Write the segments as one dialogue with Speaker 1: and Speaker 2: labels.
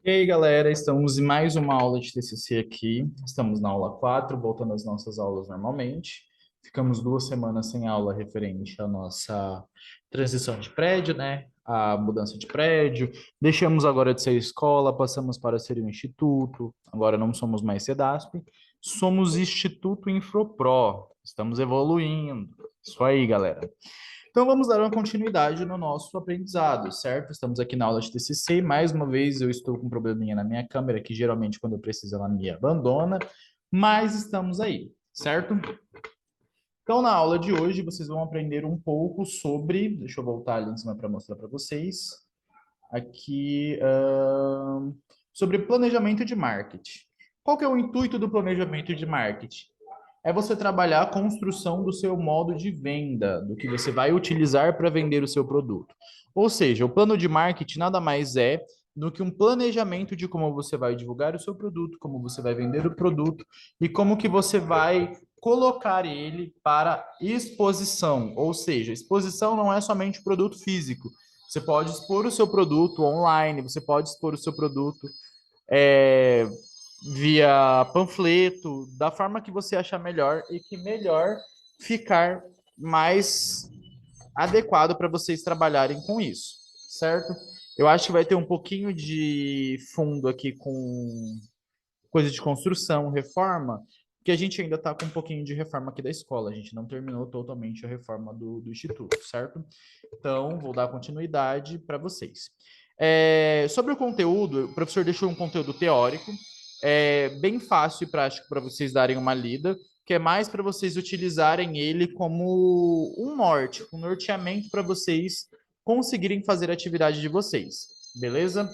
Speaker 1: E aí, galera, estamos em mais uma aula de TCC aqui. Estamos na aula 4, voltando às nossas aulas normalmente. Ficamos 2 semanas sem aula referente à nossa transição de prédio, né? A mudança de prédio. Deixamos agora de ser escola, passamos para ser um instituto. Agora não somos mais SEDASP, somos Instituto Infropro. Estamos evoluindo. Isso aí, galera. Então vamos dar uma continuidade no nosso aprendizado, certo? Estamos aqui na aula de TCC. Mais uma vez eu estou com um probleminha na minha câmera, que geralmente quando eu preciso ela me abandona, mas estamos aí, certo? Então na aula de hoje vocês vão aprender um pouco sobre, deixa eu voltar ali em cima para mostrar para vocês, aqui, sobre planejamento de marketing. Qual que é o intuito do planejamento de marketing? É você trabalhar a construção do seu modo de venda, do que você vai utilizar para vender o seu produto. Ou seja, o plano de marketing nada mais é do que um planejamento de como você vai divulgar o seu produto, como você vai vender o produto e como que você vai colocar ele para exposição. Ou seja, exposição não é somente produto físico. Você pode expor o seu produto online, você pode expor o seu produto é, via panfleto, da forma que você achar melhor e que melhor ficar mais adequado para vocês trabalharem com isso, certo? Eu acho que vai ter um pouquinho de fundo aqui com coisa de construção, reforma, porque a gente ainda está com um pouquinho de reforma aqui da escola, a gente não terminou totalmente a reforma do Instituto, certo? Então, vou dar continuidade para vocês. Sobre o conteúdo, o professor deixou um conteúdo teórico, bem fácil e prático para vocês darem uma lida, que é mais para vocês utilizarem ele como um norte, um norteamento para vocês conseguirem fazer a atividade de vocês, beleza?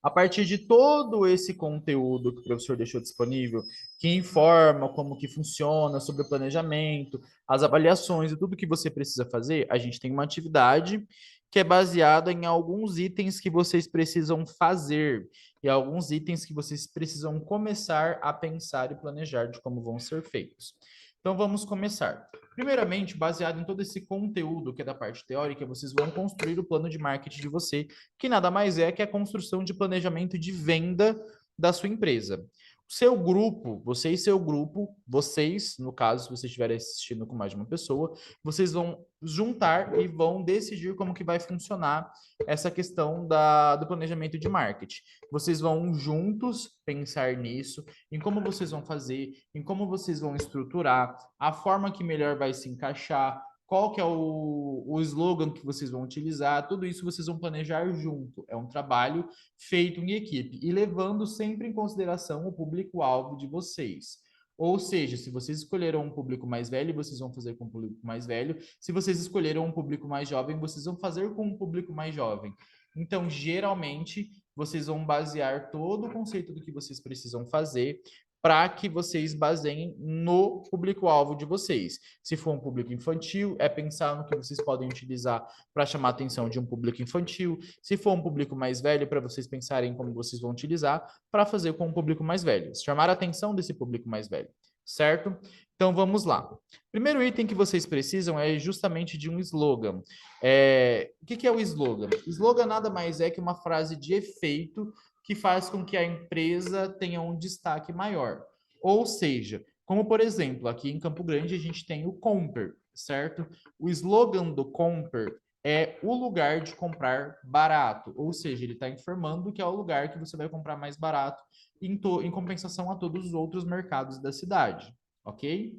Speaker 1: A partir de todo esse conteúdo que o professor deixou disponível, que informa como que funciona sobre o planejamento, as avaliações e tudo que você precisa fazer, a gente tem uma atividade que é baseada em alguns itens que vocês precisam fazer e alguns itens que vocês precisam começar a pensar e planejar de como vão ser feitos. Então vamos começar. Primeiramente, baseado em todo esse conteúdo que é da parte teórica, vocês vão construir o plano de marketing de você, que nada mais é que a construção de planejamento de venda da sua empresa. O seu grupo, você e seu grupo, vocês, no caso, se vocês estiverem assistindo com mais de uma pessoa, vocês vão juntar e vão decidir como que vai funcionar essa questão do planejamento de marketing. Vocês vão juntos pensar nisso, em como vocês vão fazer, em como vocês vão estruturar, a forma que melhor vai se encaixar, qual que é o slogan que vocês vão utilizar, tudo isso vocês vão planejar junto. É um trabalho feito em equipe e levando sempre em consideração o público-alvo de vocês. Ou seja, se vocês escolheram um público mais velho, vocês vão fazer com um público mais velho. Se vocês escolheram um público mais jovem, vocês vão fazer com um público mais jovem. Então, geralmente, vocês vão basear todo o conceito do que vocês precisam fazer para que vocês baseiem no público-alvo de vocês. Se for um público infantil, é pensar no que vocês podem utilizar para chamar a atenção de um público infantil. Se for um público mais velho, para vocês pensarem como vocês vão utilizar para fazer com um público mais velho. Chamar a atenção desse público mais velho, certo? Então vamos lá. Primeiro item que vocês precisam é justamente de um slogan. O que é o slogan? Slogan nada mais é que uma frase de efeito que faz com que a empresa tenha um destaque maior. Ou seja, como por exemplo, aqui em Campo Grande a gente tem o Comper, certo? O slogan do Comper é o lugar de comprar barato, ou seja, ele está informando que é o lugar que você vai comprar mais barato em compensação a todos os outros mercados da cidade, ok?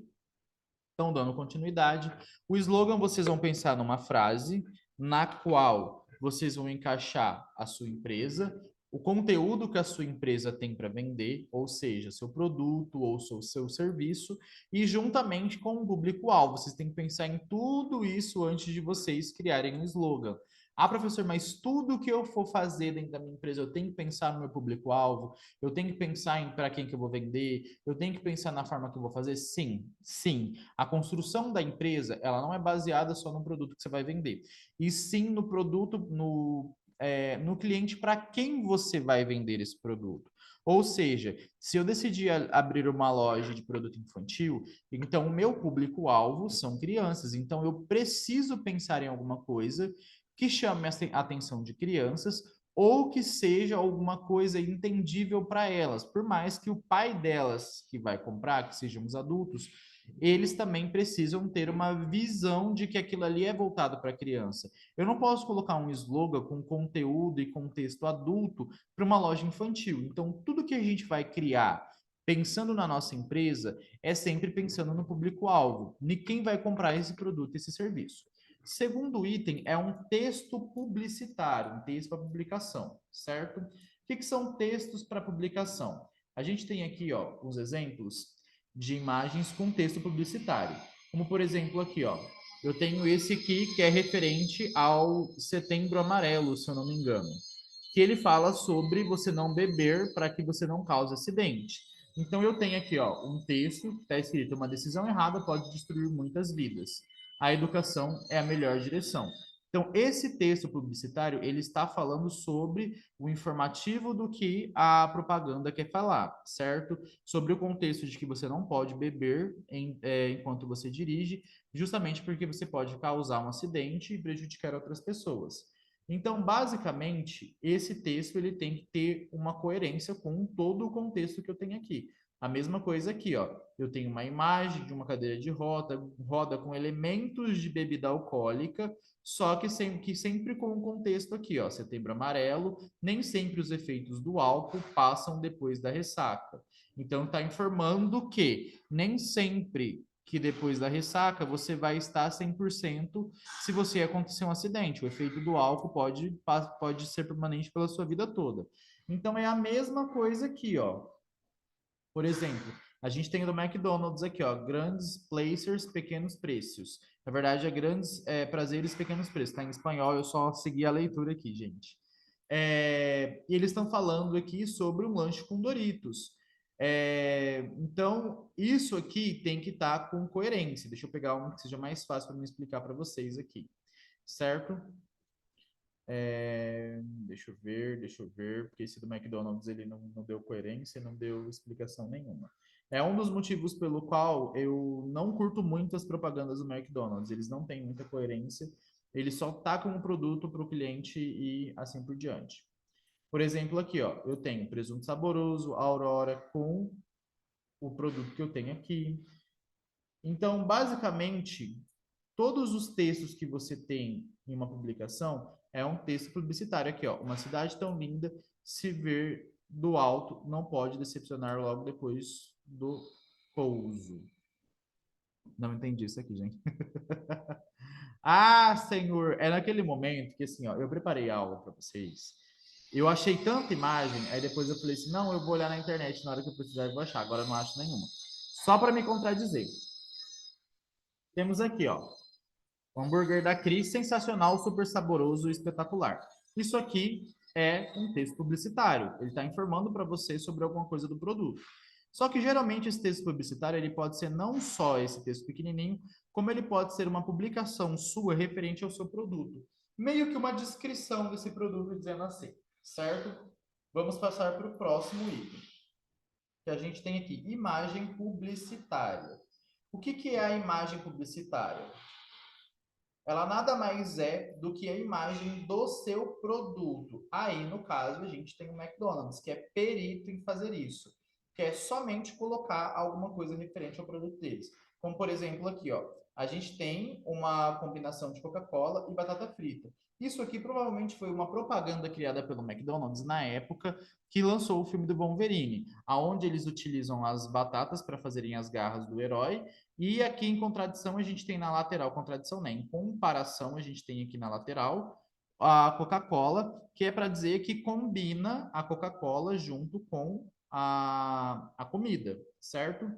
Speaker 1: Então, dando continuidade, o slogan vocês vão pensar numa frase na qual vocês vão encaixar a sua empresa, o conteúdo que a sua empresa tem para vender, ou seja, seu produto ou seu serviço, e juntamente com o público-alvo. Vocês têm que pensar em tudo isso antes de vocês criarem um slogan. Ah, professor, mas tudo que eu for fazer dentro da minha empresa, eu tenho que pensar no meu público-alvo, eu tenho que pensar em para quem que eu vou vender, eu tenho que pensar na forma que eu vou fazer? Sim, sim. A construção da empresa, ela não é baseada só no produto que você vai vender, e sim no produto, no cliente para quem você vai vender esse produto. Ou seja, se eu decidir abrir uma loja de produto infantil, então o meu público-alvo são crianças. Então eu preciso pensar em alguma coisa que chame a atenção de crianças ou que seja alguma coisa entendível para elas, por mais que o pai delas que vai comprar, que sejam os adultos, eles também precisam ter uma visão de que aquilo ali é voltado para a criança. Eu não posso colocar um slogan com conteúdo e contexto adulto para uma loja infantil. Então, tudo que a gente vai criar pensando na nossa empresa é sempre pensando no público-alvo, de quem vai comprar esse produto, esse serviço. Segundo item é um texto publicitário, um texto para publicação, certo? O que são textos para publicação? A gente tem aqui, ó, os exemplos de imagens com texto publicitário. Como, por exemplo, aqui, ó, eu tenho esse aqui que é referente ao Setembro Amarelo, se eu não me engano, que ele fala sobre você não beber para que você não cause acidente. Então eu tenho aqui, ó, um texto que está escrito: uma decisão errada pode destruir muitas vidas. A educação é a melhor direção. Então, esse texto publicitário, ele está falando sobre o informativo do que a propaganda quer falar, certo? Sobre o contexto de que você não pode beber enquanto você dirige, justamente porque você pode causar um acidente e prejudicar outras pessoas. Então, basicamente, esse texto ele tem que ter uma coerência com todo o contexto que eu tenho aqui. A mesma coisa aqui, ó. Eu tenho uma imagem de uma cadeira de roda com elementos de bebida alcoólica, só que sempre com o contexto aqui, ó. Setembro Amarelo, nem sempre os efeitos do álcool passam depois da ressaca. Então, está informando que nem sempre que depois da ressaca você vai estar 100% se você acontecer um acidente. O efeito do álcool pode ser permanente pela sua vida toda. Então, é a mesma coisa aqui, ó. Por exemplo, a gente tem do McDonald's aqui, ó, grandes placers, pequenos preços. Na verdade, é grandes prazeres, pequenos preços. Está em espanhol, eu só segui a leitura aqui, gente. E eles estão falando aqui sobre um lanche com Doritos. Então, isso aqui tem que estar com coerência. Deixa eu pegar um que seja mais fácil para me explicar para vocês aqui, certo? Deixa eu ver, porque esse do McDonald's ele não deu coerência, não deu explicação nenhuma. É um dos motivos pelo qual eu não curto muito as propagandas do McDonald's. Eles não têm muita coerência, eles só tacam um produto para o cliente e assim por diante. Por exemplo, aqui, ó, eu tenho presunto saboroso, Aurora com o produto que eu tenho aqui. Então, basicamente, todos os textos que você tem em uma publicação é um texto publicitário aqui, ó. Uma cidade tão linda, se ver do alto, não pode decepcionar logo depois do pouso. Não entendi isso aqui, gente. Ah, senhor, é naquele momento que assim, ó, eu preparei a aula para vocês. Eu achei tanta imagem, aí depois eu falei assim, não, eu vou olhar na internet na hora que eu precisar eu vou achar. Agora eu não acho nenhuma. Só para me contradizer. Temos aqui, ó, o hambúrguer da Cris, sensacional, super saboroso e espetacular. Isso aqui é um texto publicitário. Ele está informando para você sobre alguma coisa do produto. Só que geralmente esse texto publicitário ele pode ser não só esse texto pequenininho, como ele pode ser uma publicação sua referente ao seu produto. Meio que uma descrição desse produto dizendo assim, certo? Vamos passar para o próximo item, que a gente tem aqui, imagem publicitária. O que é a imagem publicitária? Ela nada mais é do que a imagem do seu produto. Aí, no caso, a gente tem o McDonald's, que é perito em fazer isso, que é somente colocar alguma coisa referente ao produto deles. Como, por exemplo, aqui, ó, a gente tem uma combinação de Coca-Cola e batata frita. Isso aqui provavelmente foi uma propaganda criada pelo McDonald's na época que lançou o filme do Wolverine, aonde eles utilizam as batatas para fazerem as garras do herói e aqui em contradição a gente tem na lateral, contradição, né? Em comparação a gente tem aqui na lateral a Coca-Cola, que é para dizer que combina a Coca-Cola junto com a comida, certo?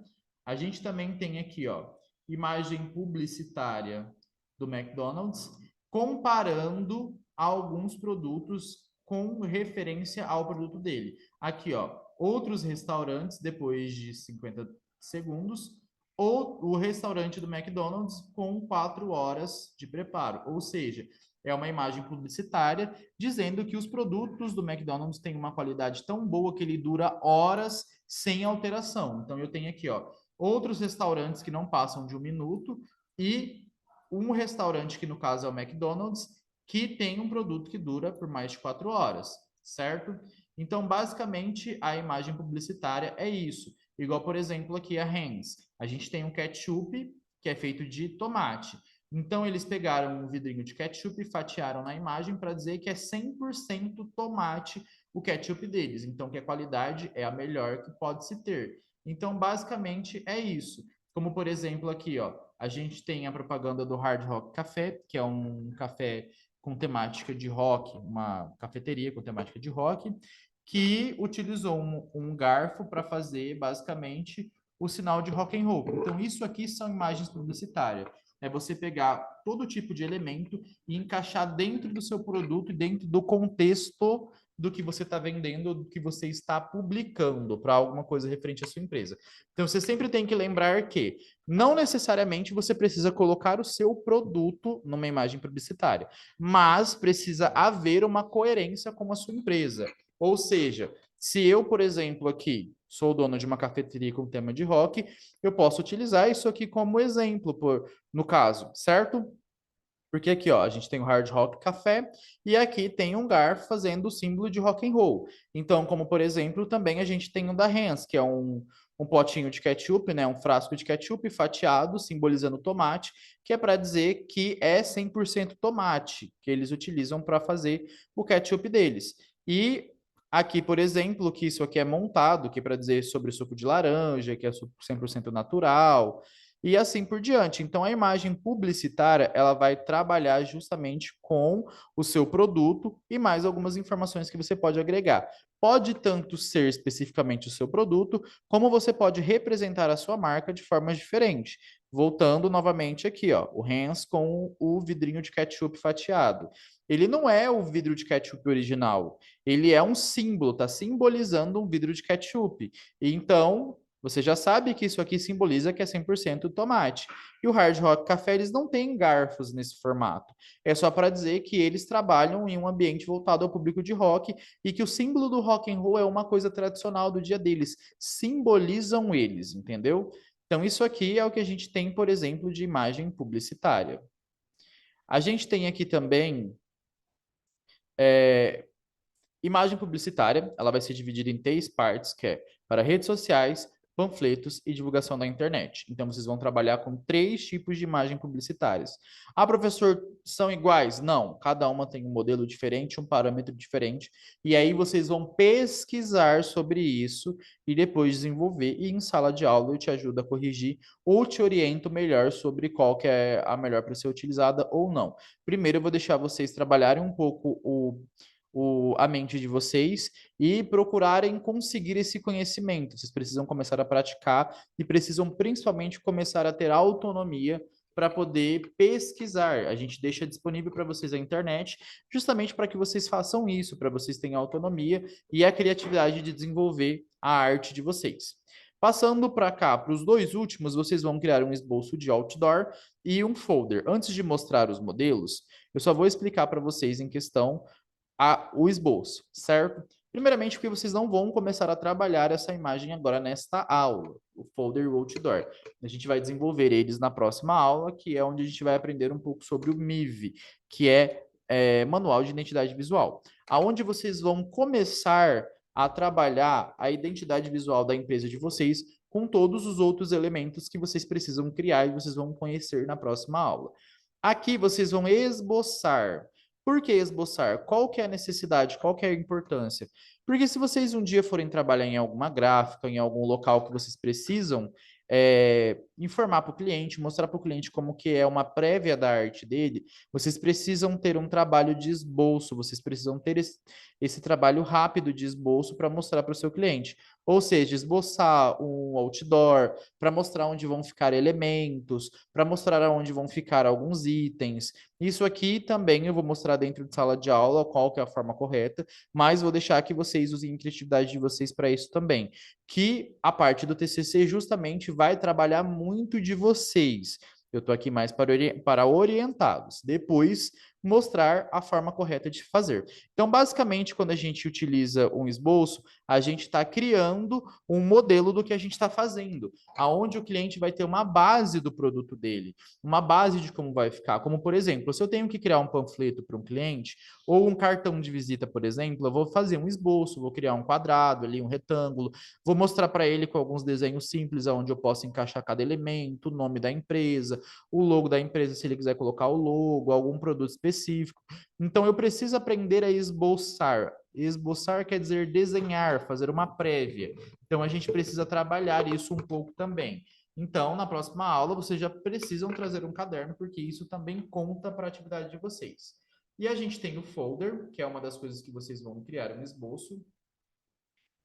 Speaker 1: A gente também tem aqui, ó, imagem publicitária do McDonald's comparando alguns produtos com referência ao produto dele. Aqui, ó, outros restaurantes depois de 50 segundos ou o restaurante do McDonald's com 4 horas de preparo. Ou seja, é uma imagem publicitária dizendo que os produtos do McDonald's têm uma qualidade tão boa que ele dura horas sem alteração. Então, eu tenho aqui, ó, outros restaurantes que não passam de 1 minuto e um restaurante que, no caso, é o McDonald's, que tem um produto que dura por mais de 4 horas. certo? Então, basicamente, a imagem publicitária é isso. Igual, por exemplo, aqui a Heinz. A gente tem um ketchup que é feito de tomate. Então, eles pegaram um vidrinho de ketchup e fatiaram na imagem para dizer que é 100% tomate o ketchup deles. Então, que a qualidade é a melhor que pode se ter. Então, basicamente, é isso. Como, por exemplo, aqui, ó, a gente tem a propaganda do Hard Rock Café, que é um café com temática de rock, uma cafeteria com temática de rock, que utilizou um garfo para fazer, basicamente, o sinal de rock and roll. Então, isso aqui são imagens publicitárias. É você pegar todo tipo de elemento e encaixar dentro do seu produto e dentro do contexto do que você está vendendo, do que você está publicando para alguma coisa referente à sua empresa. Então, você sempre tem que lembrar que não necessariamente você precisa colocar o seu produto numa imagem publicitária, mas precisa haver uma coerência com a sua empresa. Ou seja, se eu, por exemplo, aqui sou dono de uma cafeteria com tema de rock, eu posso utilizar isso aqui como exemplo, no caso, certo? Porque aqui, ó, a gente tem o Hard Rock Café e aqui tem um garfo fazendo o símbolo de rock and roll. Então, como por exemplo, também a gente tem o da Heinz, que é um potinho de ketchup, né, um frasco de ketchup fatiado, simbolizando tomate, que é para dizer que é 100% tomate, que eles utilizam para fazer o ketchup deles. E aqui, por exemplo, que isso aqui é montado, que é para dizer sobre o suco de laranja, que é 100% natural, e assim por diante. Então, a imagem publicitária, ela vai trabalhar justamente com o seu produto e mais algumas informações que você pode agregar. Pode tanto ser especificamente o seu produto, como você pode representar a sua marca de formas diferentes. Voltando novamente aqui, ó, o Heinz com o vidrinho de ketchup fatiado. Ele não é o vidro de ketchup original, ele é um símbolo, está simbolizando um vidro de ketchup. Então, você já sabe que isso aqui simboliza que é 100% tomate. E o Hard Rock Café, eles não têm garfos nesse formato. É só para dizer que eles trabalham em um ambiente voltado ao público de rock e que o símbolo do rock and roll é uma coisa tradicional do dia deles. Simbolizam eles, entendeu? Então, isso aqui é o que a gente tem, por exemplo, de imagem publicitária. A gente tem aqui também é, imagem publicitária, ela vai ser dividida em três partes, que é para redes sociais, panfletos e divulgação da internet. Então, vocês vão trabalhar com três tipos de imagem publicitárias. Ah, professor, são iguais? Não, cada uma tem um modelo diferente, um parâmetro diferente, e aí vocês vão pesquisar sobre isso e depois desenvolver, e em sala de aula eu te ajudo a corrigir ou te oriento melhor sobre qual que é a melhor para ser utilizada ou não. Primeiro, eu vou deixar vocês trabalharem um pouco a mente de vocês e procurarem conseguir esse conhecimento. Vocês precisam começar a praticar e precisam principalmente começar a ter autonomia para poder pesquisar. A gente deixa disponível para vocês a internet, justamente para que vocês façam isso, para vocês tenham autonomia e a criatividade de desenvolver a arte de vocês. Passando para cá, para os dois últimos, vocês vão criar um esboço de outdoor e um folder. Antes de mostrar os modelos, eu só vou explicar para vocês em questão o esboço, certo? Primeiramente, porque vocês não vão começar a trabalhar essa imagem agora nesta aula, o folder e o outdoor. A gente vai desenvolver eles na próxima aula, que é onde a gente vai aprender um pouco sobre o MIV, que é Manual de Identidade Visual, aonde vocês vão começar a trabalhar a identidade visual da empresa de vocês com todos os outros elementos que vocês precisam criar e vocês vão conhecer na próxima aula. Aqui vocês vão esboçar. Por que esboçar? Qual que é a necessidade? Qual que é a importância? Porque se vocês um dia forem trabalhar em alguma gráfica, em algum local que vocês precisam informar para o cliente, mostrar para o cliente como que é uma prévia da arte dele, vocês precisam ter um trabalho de esboço, vocês precisam ter esse trabalho rápido de esboço para mostrar para o seu cliente. Ou seja, esboçar um outdoor, para mostrar onde vão ficar elementos, para mostrar onde vão ficar alguns itens. Isso aqui também eu vou mostrar dentro de sala de aula qual que é a forma correta, mas vou deixar que vocês usem a criatividade de vocês para isso também. Que a parte do TCC justamente vai trabalhar muito de vocês. Eu estou aqui mais para orientados. Depois, mostrar a forma correta de fazer. Então, basicamente, quando a gente utiliza um esboço, a gente está criando um modelo do que a gente está fazendo, aonde o cliente vai ter uma base do produto dele, uma base de como vai ficar. Como, por exemplo, se eu tenho que criar um panfleto para um cliente, ou um cartão de visita, por exemplo, eu vou fazer um esboço, vou criar um quadrado ali, um retângulo, vou mostrar para ele com alguns desenhos simples, onde eu posso encaixar cada elemento, o nome da empresa, o logo da empresa, se ele quiser colocar o logo, algum produto específico. Então, eu preciso aprender a esboçar. Esboçar quer dizer desenhar, fazer uma prévia. Então, a gente precisa trabalhar isso um pouco também. Então, na próxima aula, vocês já precisam trazer um caderno, porque isso também conta para a atividade de vocês. E a gente tem o folder, que é uma das coisas que vocês vão criar um esboço,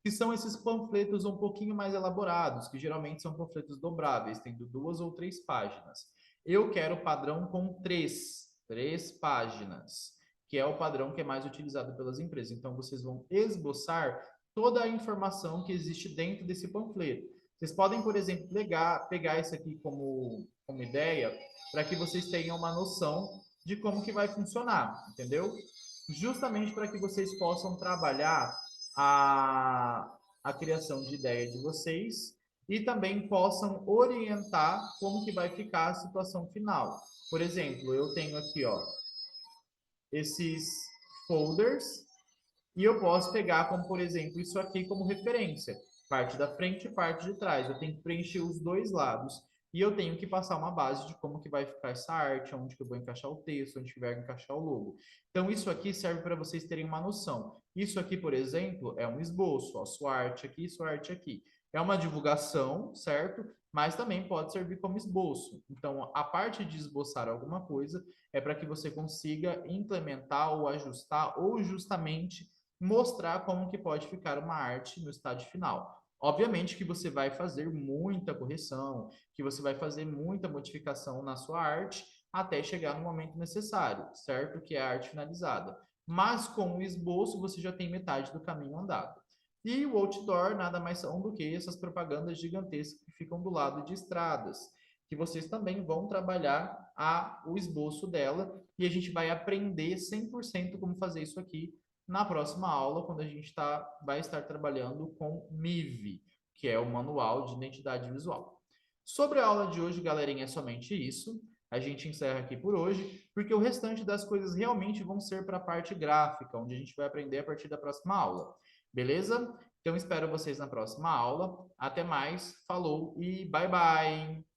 Speaker 1: que são esses panfletos um pouquinho mais elaborados, que geralmente são panfletos dobráveis, tendo 2 ou 3 páginas. Eu quero padrão com três páginas, que é o padrão que é mais utilizado pelas empresas. Então, vocês vão esboçar toda a informação que existe dentro desse panfleto. Vocês podem, por exemplo, pegar isso aqui como ideia, para que vocês tenham uma noção de como que vai funcionar, entendeu? Justamente para que vocês possam trabalhar a criação de ideia de vocês e também possam orientar como que vai ficar a situação final. Por exemplo, eu tenho aqui, ó, esses folders e eu posso pegar como, por exemplo, isso aqui como referência, parte da frente e parte de trás. Eu tenho que preencher os dois lados e eu tenho que passar uma base de como que vai ficar essa arte, onde que eu vou encaixar o texto, onde que vai encaixar o logo. Então, isso aqui serve para vocês terem uma noção. Isso aqui, por exemplo, é um esboço, ó, sua arte aqui, sua arte aqui. É uma divulgação, certo? Mas também pode servir como esboço. Então, a parte de esboçar alguma coisa é para que você consiga implementar ou ajustar ou justamente mostrar como que pode ficar uma arte no estágio final. Obviamente que você vai fazer muita correção, que você vai fazer muita modificação na sua arte até chegar no momento necessário, certo? Que é a arte finalizada. Mas com o esboço você já tem metade do caminho andado. E o outdoor nada mais são do que essas propagandas gigantescas que ficam do lado de estradas, que vocês também vão trabalhar o esboço dela e a gente vai aprender 100% como fazer isso aqui na próxima aula, quando a gente vai estar trabalhando com MIV, que é o Manual de Identidade Visual. Sobre a aula de hoje, galerinha, é somente isso. A gente encerra aqui por hoje, porque o restante das coisas realmente vão ser para a parte gráfica, onde a gente vai aprender a partir da próxima aula. Beleza? Então, espero vocês na próxima aula. Até mais, falou e bye bye!